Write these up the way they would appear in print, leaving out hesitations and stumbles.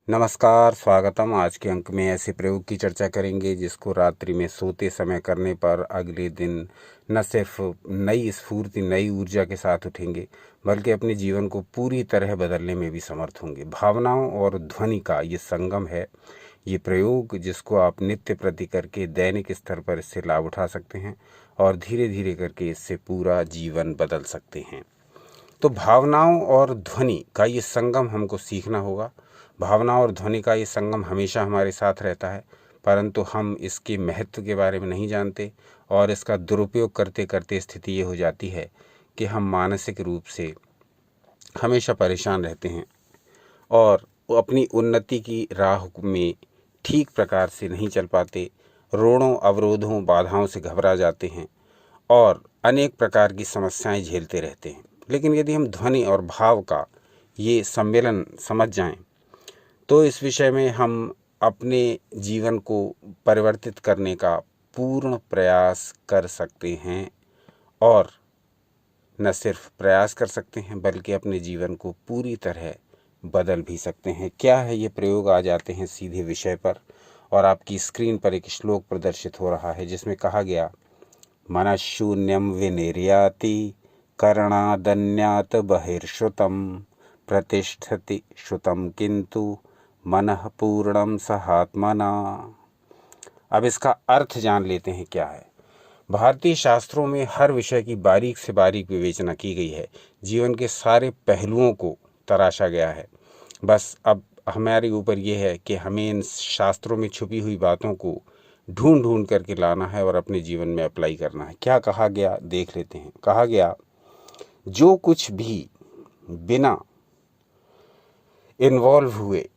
नमस्कार, स्वागतम। आज के अंक में ऐसे प्रयोग की चर्चा करेंगे जिसको रात्रि में सोते समय करने पर अगले दिन न सिर्फ नई स्फूर्ति, नई ऊर्जा के साथ उठेंगे, बल्कि अपने जीवन को पूरी तरह बदलने में भी समर्थ होंगे। भावनाओं और ध्वनि का ये संगम है, ये प्रयोग जिसको आप नित्य प्रति करके दैनिक स्तर पर इससे लाभ उठा सकते हैं और धीरे धीरे करके इससे पूरा जीवन बदल सकते हैं। तो भावनाओं और ध्वनि का ये संगम हमको सीखना होगा। भावना और ध्वनि का ये संगम हमेशा हमारे साथ रहता है, परंतु हम इसके महत्व के बारे में नहीं जानते और इसका दुरुपयोग करते करते स्थिति ये हो जाती है कि हम मानसिक रूप से हमेशा परेशान रहते हैं और अपनी उन्नति की राह में ठीक प्रकार से नहीं चल पाते, रोड़ों, अवरोधों, बाधाओं से घबरा जाते हैं और अनेक प्रकार की समस्याएं झेलते रहते हैं। लेकिन यदि हम ध्वनि और भाव का ये सम्मेलन समझ जाएं, तो इस विषय में हम अपने जीवन को परिवर्तित करने का पूर्ण प्रयास कर सकते हैं और न सिर्फ प्रयास कर सकते हैं बल्कि अपने जीवन को पूरी तरह बदल भी सकते हैं। क्या है ये प्रयोग? आ जाते हैं सीधे विषय पर। और आपकी स्क्रीन पर एक श्लोक प्रदर्शित हो रहा है जिसमें कहा गया, मनःशून्यं विनिर्याति करणादन्यात् बहिर्श्रुतं प्रतिष्ठति श्रुतं किंतु मनः पूर्णं सहात्मना। अब इसका अर्थ जान लेते हैं क्या है। भारतीय शास्त्रों में हर विषय की बारीक से बारीक विवेचना की गई है, जीवन के सारे पहलुओं को तराशा गया है। बस अब हमारे ऊपर यह है कि हमें इन शास्त्रों में छुपी हुई बातों को ढूंढ ढूंढ करके लाना है और अपने जीवन में अप्लाई करना है। क्या कहा गया देख लेते हैं। कहा गया, जो कुछ भी बिना इन्वॉल्व हुए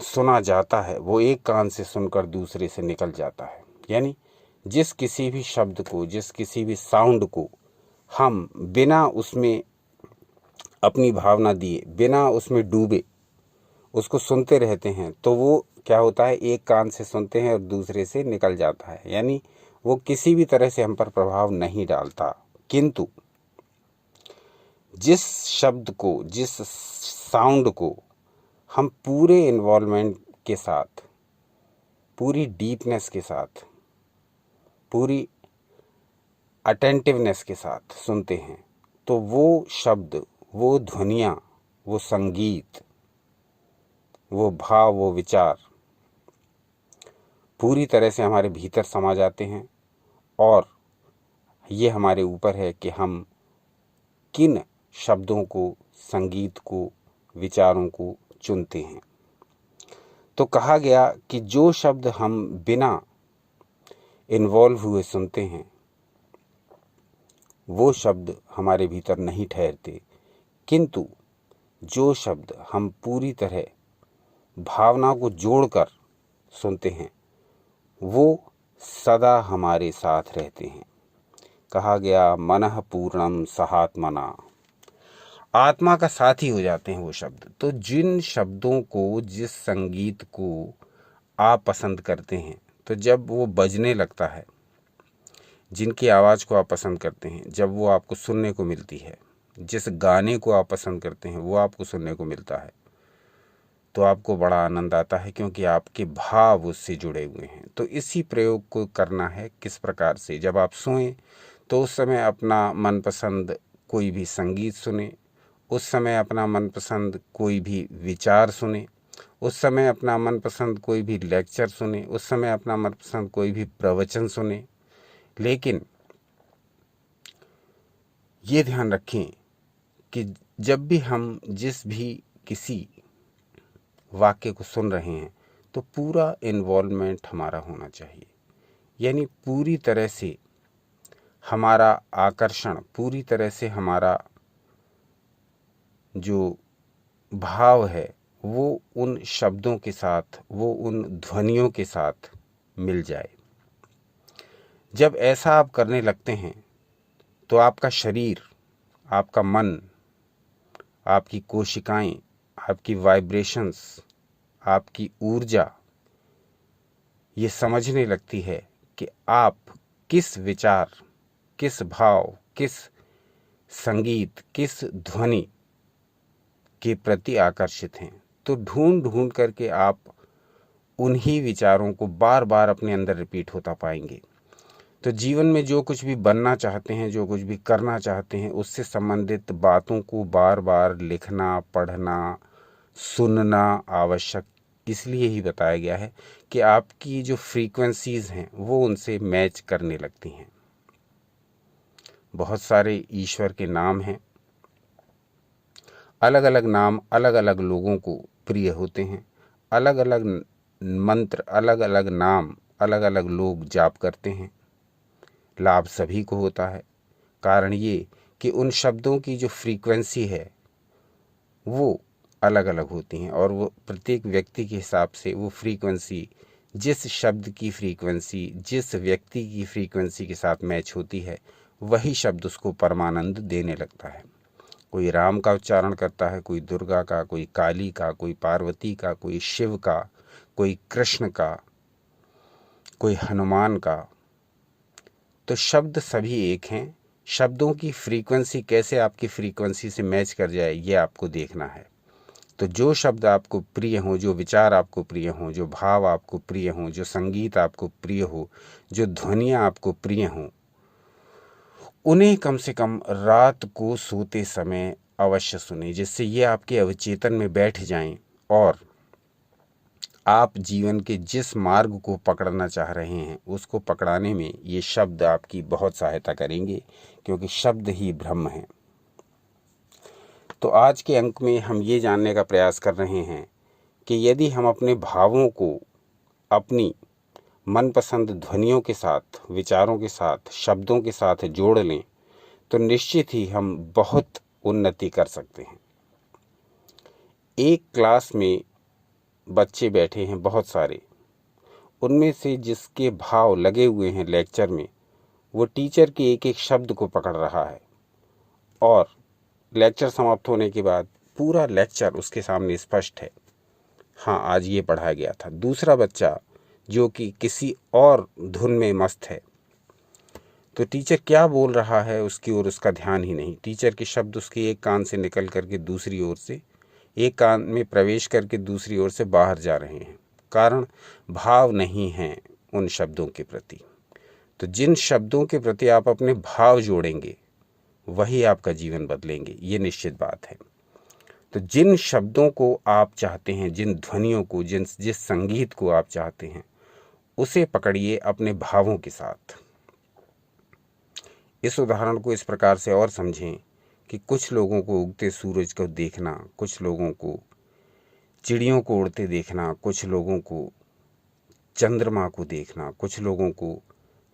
सुना जाता है वो एक कान से सुनकर दूसरे से निकल जाता है। यानी जिस किसी भी शब्द को, जिस किसी भी साउंड को हम बिना उसमें अपनी भावना दिए, बिना उसमें डूबे उसको सुनते रहते हैं, तो वो क्या होता है, एक कान से सुनते हैं और दूसरे से निकल जाता है। यानी वो किसी भी तरह से हम पर प्रभाव नहीं डालता। किंतु जिस शब्द को, जिस साउंड को हम पूरे इन्वॉल्वमेंट के साथ, पूरी डीपनेस के साथ, पूरी अटेंटिवनेस के साथ सुनते हैं, तो वो शब्द, वो ध्वनियाँ, वो संगीत, वो भाव, वो विचार पूरी तरह से हमारे भीतर समा जाते हैं और ये हमारे ऊपर है कि हम किन शब्दों को, संगीत को, विचारों को चुनते हैं। तो कहा गया कि जो शब्द हम बिना इन्वॉल्व हुए सुनते हैं वो शब्द हमारे भीतर नहीं ठहरते, किंतु जो शब्द हम पूरी तरह भावना को जोड़कर सुनते हैं वो सदा हमारे साथ रहते हैं। कहा गया, मनः पूर्णम सहात्मना, आत्मा का साथी हो जाते हैं वो शब्द। तो जिन शब्दों को, जिस संगीत को आप पसंद करते हैं, तो जब वो बजने लगता है, जिनकी आवाज़ को आप पसंद करते हैं, जब वो आपको सुनने को मिलती है, जिस गाने को आप पसंद करते हैं वो आपको सुनने को मिलता है, तो आपको बड़ा आनंद आता है क्योंकि आपके भाव उससे जुड़े हुए हैं। तो इसी प्रयोग को करना है। किस प्रकार से? जब आप सोएं तो उस समय अपना मनपसंद कोई भी संगीत सुने, उस समय अपना मनपसंद कोई भी विचार सुने, उस समय अपना मनपसंद कोई भी लेक्चर सुने, उस समय अपना मनपसंद कोई भी प्रवचन सुने। लेकिन ये ध्यान रखें कि जब भी हम जिस भी किसी वाक्य को सुन रहे हैं तो पूरा इन्वॉल्वमेंट हमारा होना चाहिए। यानी पूरी तरह से हमारा आकर्षण, पूरी तरह से हमारा जो भाव है वो उन शब्दों के साथ, वो उन ध्वनियों के साथ मिल जाए। जब ऐसा आप करने लगते हैं तो आपका शरीर, आपका मन, आपकी कोशिकाएं, आपकी वाइब्रेशंस, आपकी ऊर्जा ये समझने लगती है कि आप किस विचार, किस भाव, किस संगीत, किस ध्वनि के प्रति आकर्षित हैं। तो ढूंढ ढूंढ करके आप उन्हीं विचारों को बार बार अपने अंदर रिपीट होता पाएंगे। तो जीवन में जो कुछ भी बनना चाहते हैं, जो कुछ भी करना चाहते हैं, उससे संबंधित बातों को बार बार लिखना, पढ़ना, सुनना आवश्यक इसलिए ही बताया गया है कि आपकी जो फ्रीक्वेंसीज हैं वो उनसे मैच करने लगती हैं। बहुत सारे ईश्वर के नाम हैं, अलग अलग नाम अलग अलग लोगों को प्रिय होते हैं, अलग अलग मंत्र, अलग अलग नाम अलग अलग लोग जाप करते हैं। लाभ सभी को होता है। कारण ये कि उन शब्दों की जो फ्रीक्वेंसी है वो अलग अलग होती हैं और वो प्रत्येक व्यक्ति के हिसाब से वो फ्रीक्वेंसी, जिस शब्द की फ्रीक्वेंसी जिस व्यक्ति की फ्रीक्वेंसी के साथ मैच होती है, वही शब्द उसको परमानंद देने लगता है। कोई राम का उच्चारण करता है, कोई दुर्गा का, कोई काली का, कोई पार्वती का, कोई शिव का, कोई कृष्ण का, कोई हनुमान का। तो शब्द सभी एक हैं। शब्दों की फ्रीक्वेंसी कैसे आपकी फ्रीक्वेंसी से मैच कर जाए, ये आपको देखना है। तो जो शब्द आपको प्रिय हों, जो विचार आपको प्रिय हों, जो भाव आपको प्रिय हों, जो संगीत आपको प्रिय हो, जो ध्वनियाँ आपको प्रिय हों, उन्हें कम से कम रात को सोते समय अवश्य सुने, जिससे ये आपके अवचेतन में बैठ जाएं और आप जीवन के जिस मार्ग को पकड़ना चाह रहे हैं उसको पकड़ाने में ये शब्द आपकी बहुत सहायता करेंगे, क्योंकि शब्द ही ब्रह्म हैं। तो आज के अंक में हम ये जानने का प्रयास कर रहे हैं कि यदि हम अपने भावों को अपनी मनपसंद ध्वनियों के साथ, विचारों के साथ, शब्दों के साथ जोड़ लें तो निश्चित ही हम बहुत उन्नति कर सकते हैं। एक क्लास में बच्चे बैठे हैं बहुत सारे, उनमें से जिसके भाव लगे हुए हैं लेक्चर में, वो टीचर के एक एक शब्द को पकड़ रहा है और लेक्चर समाप्त होने के बाद पूरा लेक्चर उसके सामने स्पष्ट है। हाँ, आज ये पढ़ाया गया था। दूसरा बच्चा जो कि किसी और धुन में मस्त है, तो टीचर क्या बोल रहा है उसकी ओर उसका ध्यान ही नहीं। टीचर के शब्द उसके एक कान से निकल करके दूसरी ओर से, एक कान में प्रवेश करके दूसरी ओर से बाहर जा रहे हैं। कारण भाव नहीं है उन शब्दों के प्रति। तो जिन शब्दों के प्रति आप अपने भाव जोड़ेंगे वही आपका जीवन बदलेंगे, ये निश्चित बात है। तो जिन शब्दों को आप चाहते हैं, जिन ध्वनियों को, जिस संगीत को आप चाहते हैं, उसे पकड़िए अपने भावों के साथ। इस उदाहरण को इस प्रकार से और समझें कि कुछ लोगों को उगते सूरज को देखना, कुछ लोगों को चिड़ियों को उड़ते देखना, कुछ लोगों को चंद्रमा को देखना, कुछ लोगों को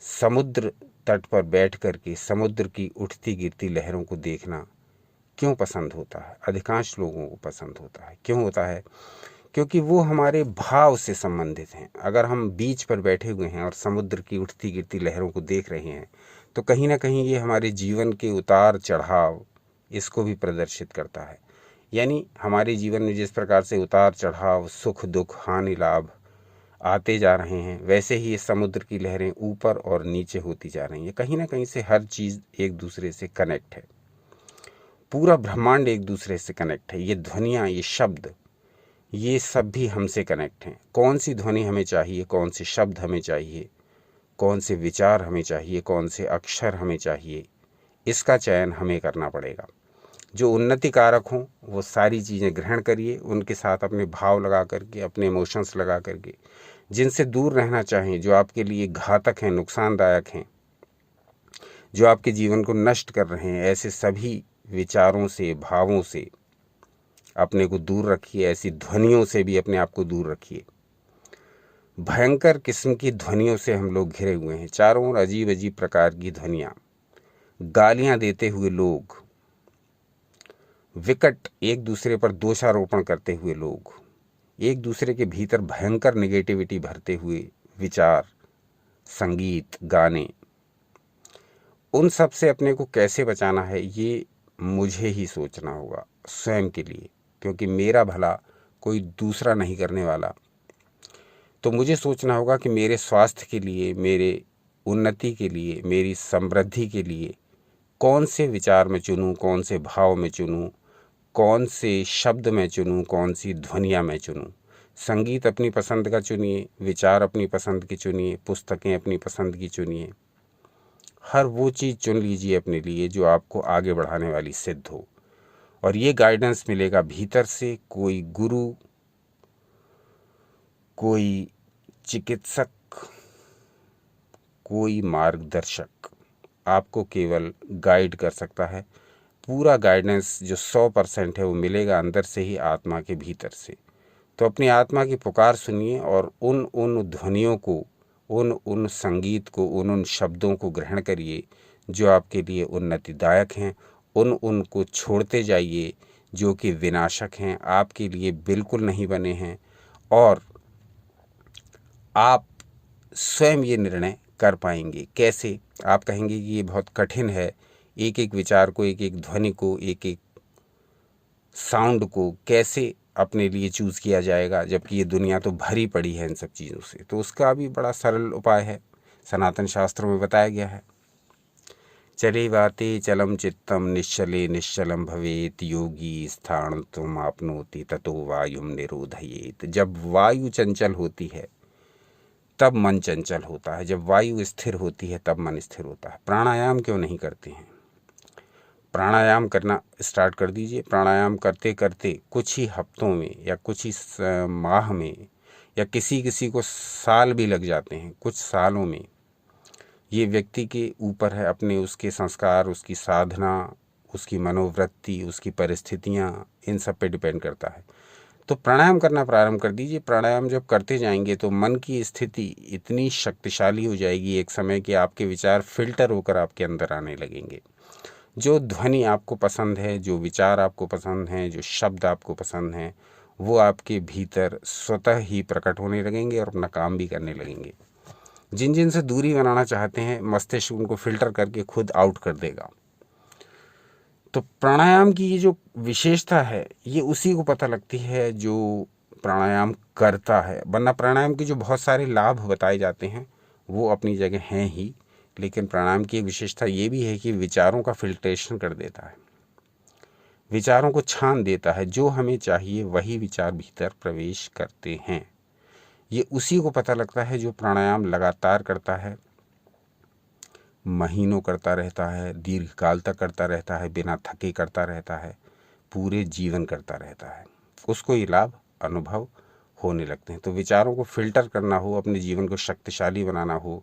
समुद्र तट पर बैठ करके समुद्र की उठती गिरती लहरों को देखना क्यों पसंद होता है? अधिकांश लोगों को पसंद होता है। क्यों होता है? क्योंकि वो हमारे भाव से संबंधित हैं। अगर हम बीच पर बैठे हुए हैं और समुद्र की उठती गिरती लहरों को देख रहे हैं तो कहीं ना कहीं ये हमारे जीवन के उतार चढ़ाव इसको भी प्रदर्शित करता है। यानी हमारे जीवन में जिस प्रकार से उतार चढ़ाव, सुख दुख, हानि लाभ आते जा रहे हैं, वैसे ही ये समुद्र की लहरें ऊपर और नीचे होती जा रही हैं। कहीं ना कहीं से हर चीज़ एक दूसरे से कनेक्ट है। पूरा ब्रह्मांड एक दूसरे से कनेक्ट है। ये ध्वनियाँ, ये शब्द, ये सब भी हमसे कनेक्ट हैं। कौन सी ध्वनि हमें चाहिए, कौन से शब्द हमें चाहिए, कौन से विचार हमें चाहिए, कौन से अक्षर हमें चाहिए, इसका चयन हमें करना पड़ेगा। जो उन्नति कारक हों वो सारी चीज़ें ग्रहण करिए, उनके साथ अपने भाव लगा करके, अपने इमोशंस लगा करके। जिनसे दूर रहना चाहें, जो आपके लिए घातक हैं, नुकसानदायक हैं, जो आपके जीवन को नष्ट कर रहे हैं, ऐसे सभी विचारों से, भावों से अपने को दूर रखिए। ऐसी ध्वनियों से भी अपने आप को दूर रखिए। भयंकर किस्म की ध्वनियों से हम लोग घिरे हुए हैं। चारों ओर अजीब अजीब प्रकार की ध्वनियाँ, गालियाँ देते हुए लोग, विकट एक दूसरे पर दोषारोपण करते हुए लोग, एक दूसरे के भीतर भयंकर नेगेटिविटी भरते हुए विचार, संगीत, गाने, उन सब से अपने को कैसे बचाना है ये मुझे ही सोचना होगा स्वयं के लिए, क्योंकि मेरा भला कोई दूसरा नहीं करने वाला। तो मुझे सोचना होगा कि मेरे स्वास्थ्य के लिए, मेरे उन्नति के लिए, मेरी समृद्धि के लिए कौन से विचार में चुनूं, कौन से भाव में चुनूं, कौन से शब्द मैं चुनूं, कौन सी ध्वनियाँ मैं चुनूं। संगीत अपनी पसंद का चुनिए, विचार अपनी पसंद की चुनिए, पुस्तकें अपनी पसंद की चुनिए। हर वो चीज़ चुन लीजिए अपने लिए जो आपको आगे बढ़ाने वाली सिद्ध हो। और ये गाइडेंस मिलेगा भीतर से, कोई गुरु, कोई चिकित्सक, कोई मार्गदर्शक आपको केवल गाइड कर सकता है। पूरा गाइडेंस जो 100% है वो मिलेगा अंदर से ही, आत्मा के भीतर से। तो अपनी आत्मा की पुकार सुनिए और उन ध्वनियों को, उन संगीत को, उन शब्दों को ग्रहण करिए जो आपके लिए उन्नतिदायक हैं। उनको छोड़ते जाइए जो कि विनाशक हैं, आपके लिए बिल्कुल नहीं बने हैं। और आप स्वयं ये निर्णय कर पाएंगे। कैसे? आप कहेंगे कि ये बहुत कठिन है, एक एक विचार को, एक एक ध्वनि को, एक एक साउंड को कैसे अपने लिए चूज़ किया जाएगा, जबकि ये दुनिया तो भरी पड़ी है इन सब चीज़ों से। तो उसका भी बड़ा सरल उपाय है, सनातन शास्त्रों में बताया गया है। चले वाते चलम चित्तम निश्चले निश्चलम भवेत, योगी स्थान तुम आपनोति ततो वायुम निरोधयेत। जब वायु चंचल होती है तब मन चंचल होता है, जब वायु स्थिर होती है तब मन स्थिर होता है। प्राणायाम क्यों नहीं करते हैं? प्राणायाम करना स्टार्ट कर दीजिए। प्राणायाम करते करते कुछ ही हफ्तों में या कुछ ही माह में या किसी को साल भी लग जाते हैं, कुछ सालों में। ये व्यक्ति के ऊपर है, अपने उसके संस्कार, उसकी साधना, उसकी मनोवृत्ति, उसकी परिस्थितियाँ, इन सब पे डिपेंड करता है। तो प्राणायाम करना प्रारंभ कर दीजिए। प्राणायाम जब करते जाएंगे तो मन की स्थिति इतनी शक्तिशाली हो जाएगी एक समय कि आपके विचार फिल्टर होकर आपके अंदर आने लगेंगे। जो ध्वनि आपको पसंद है, जो विचार आपको पसंद हैं, जो शब्द आपको पसंद हैं, वो आपके भीतर स्वतः ही प्रकट होने लगेंगे और अपना काम भी करने लगेंगे। जिन से दूरी बनाना चाहते हैं, मस्तिष्क उनको फिल्टर करके खुद आउट कर देगा। तो प्राणायाम की ये जो विशेषता है, ये उसी को पता लगती है जो प्राणायाम करता है। वरना प्राणायाम के जो बहुत सारे लाभ बताए जाते हैं वो अपनी जगह हैं ही, लेकिन प्राणायाम की एक विशेषता ये भी है कि विचारों का फिल्ट्रेशन कर देता है, विचारों को छान देता है। जो हमें चाहिए वही विचार भीतर प्रवेश करते हैं। ये उसी को पता लगता है जो प्राणायाम लगातार करता है, महीनों करता रहता है, दीर्घ काल तक करता रहता है, बिना थके करता रहता है, पूरे जीवन करता रहता है। उसको ये लाभ अनुभव होने लगते हैं। तो विचारों को फिल्टर करना हो, अपने जीवन को शक्तिशाली बनाना हो,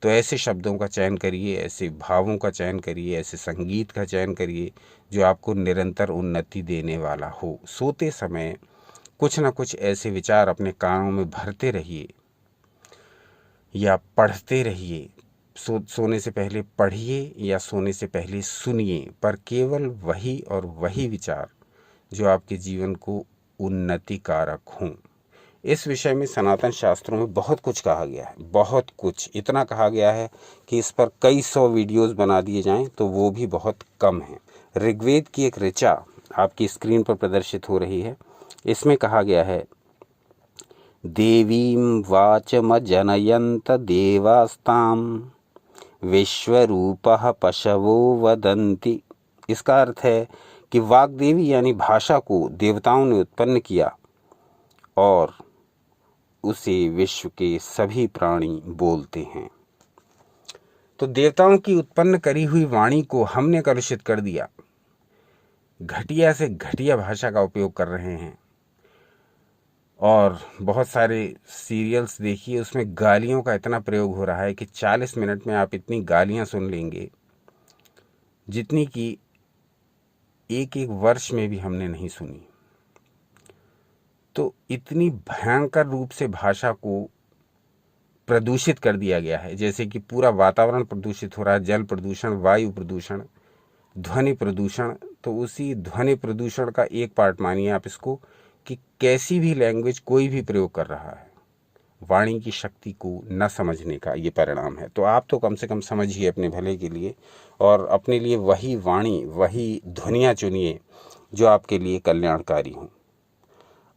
तो ऐसे शब्दों का चयन करिए, ऐसे भावों का चयन करिए, ऐसे संगीत का चयन करिए जो आपको निरंतर उन्नति देने वाला हो। सोते समय कुछ ना कुछ ऐसे विचार अपने कानों में भरते रहिए या पढ़ते रहिए। सोने से पहले पढ़िए या सोने से पहले सुनिए, पर केवल वही और वही विचार जो आपके जीवन को उन्नति कारक हों। इस विषय में सनातन शास्त्रों में बहुत कुछ कहा गया है, बहुत कुछ। इतना कहा गया है कि इस पर कई 100 वीडियोस बना दिए जाएं तो वो भी बहुत कम है। ऋग्वेद की एक ऋचा आपकी स्क्रीन पर प्रदर्शित हो रही है। इसमें कहा गया है, देवीं वाचमजनयन्त देवास्तां विश्वरूपः पशवो वदन्ति। इसका अर्थ है कि वाग्देवी यानी भाषा को देवताओं ने उत्पन्न किया और उसे विश्व के सभी प्राणी बोलते हैं। तो देवताओं की उत्पन्न करी हुई वाणी को हमने कलुषित कर दिया, घटिया से घटिया भाषा का उपयोग कर रहे हैं। और बहुत सारे सीरियल्स देखिए, उसमें गालियों का इतना प्रयोग हो रहा है कि 40 मिनट में आप इतनी गालियां सुन लेंगे जितनी कि एक वर्ष में भी हमने नहीं सुनी। तो इतनी भयंकर रूप से भाषा को प्रदूषित कर दिया गया है, जैसे कि पूरा वातावरण प्रदूषित हो रहा है, जल प्रदूषण, वायु प्रदूषण, ध्वनि प्रदूषण। तो उसी ध्वनि प्रदूषण का एक पार्ट मानिए आप इसको, कि कैसी भी लैंग्वेज कोई भी प्रयोग कर रहा है, वाणी की शक्ति को न समझने का ये परिणाम है। तो आप तो कम से कम समझिए अपने भले के लिए, और अपने लिए वही वाणी, वही ध्वनियाँ चुनिए जो आपके लिए कल्याणकारी हों।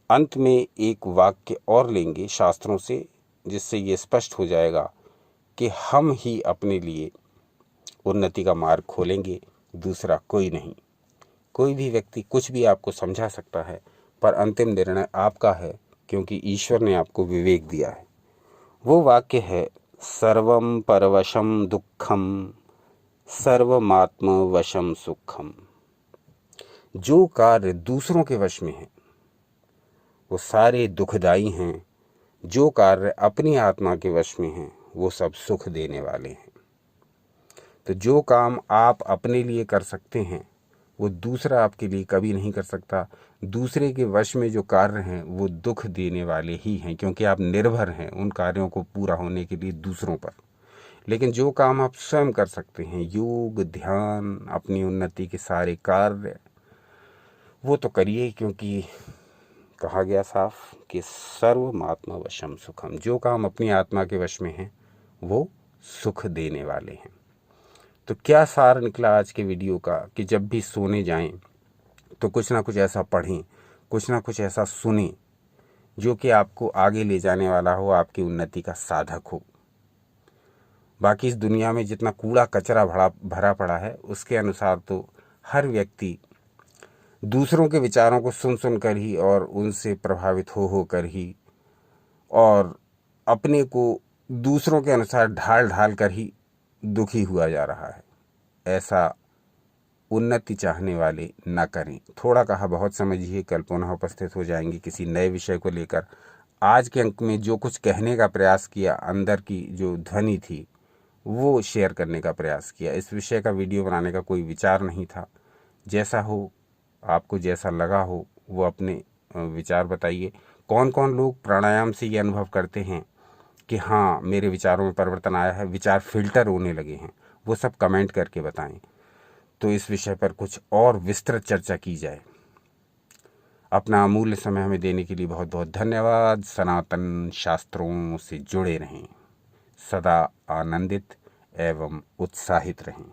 अंत में एक वाक्य और लेंगे शास्त्रों से, जिससे ये स्पष्ट हो जाएगा कि हम ही अपने लिए उन्नति का मार्ग खोलेंगे, दूसरा कोई नहीं। कोई भी व्यक्ति कुछ भी आपको समझा सकता है, पर अंतिम निर्णय आपका है, क्योंकि ईश्वर ने आपको विवेक दिया है। वो वाक्य है, सर्वम परवशम दुखम सर्वमात्म वशम सुखम। जो कार्य दूसरों के वश में है वो सारे दुखदाई हैं, जो कार्य अपनी आत्मा के वश में हैं वो सब सुख देने वाले हैं। तो जो काम आप अपने लिए कर सकते हैं वो दूसरा आपके लिए कभी नहीं कर सकता। दूसरे के वश में जो कार्य हैं वो दुख देने वाले ही हैं, क्योंकि आप निर्भर हैं उन कार्यों को पूरा होने के लिए दूसरों पर। लेकिन जो काम आप स्वयं कर सकते हैं, योग, ध्यान, अपनी उन्नति के सारे कार्य, वो तो करिए, क्योंकि कहा गया साफ कि सर्वमात्मा वशम सुखम। जो काम अपनी आत्मा के वश में है वो सुख देने वाले हैं। तो क्या सार निकला आज के वीडियो का कि जब भी सोने जाएं तो कुछ ना कुछ ऐसा पढ़ें, कुछ ना कुछ ऐसा सुनें जो कि आपको आगे ले जाने वाला हो, आपकी उन्नति का साधक हो। बाकी इस दुनिया में जितना कूड़ा कचरा भरा पड़ा है उसके अनुसार तो हर व्यक्ति दूसरों के विचारों को सुन कर ही और उनसे प्रभावित हो कर ही और अपने को दूसरों के अनुसार ढाल कर ही दुखी हुआ जा रहा है। ऐसा उन्नति चाहने वाले न करें। थोड़ा कहा बहुत समझिए। कल पुनः उपस्थित हो जाएंगे किसी नए विषय को लेकर। आज के अंक में जो कुछ कहने का प्रयास किया, अंदर की जो ध्वनि थी वो शेयर करने का प्रयास किया। इस विषय का वीडियो बनाने का कोई विचार नहीं था। जैसा हो, आपको जैसा लगा हो वो अपने विचार बताइए। कौन कौन लोग प्राणायाम से ये अनुभव करते हैं कि हाँ मेरे विचारों में परिवर्तन आया है, विचार फिल्टर होने लगे हैं, वो सब कमेंट करके बताएं, तो इस विषय पर कुछ और विस्तृत चर्चा की जाए। अपना अमूल्य समय हमें देने के लिए बहुत बहुत धन्यवाद। सनातन शास्त्रों से जुड़े रहें, सदा आनंदित एवं उत्साहित रहें।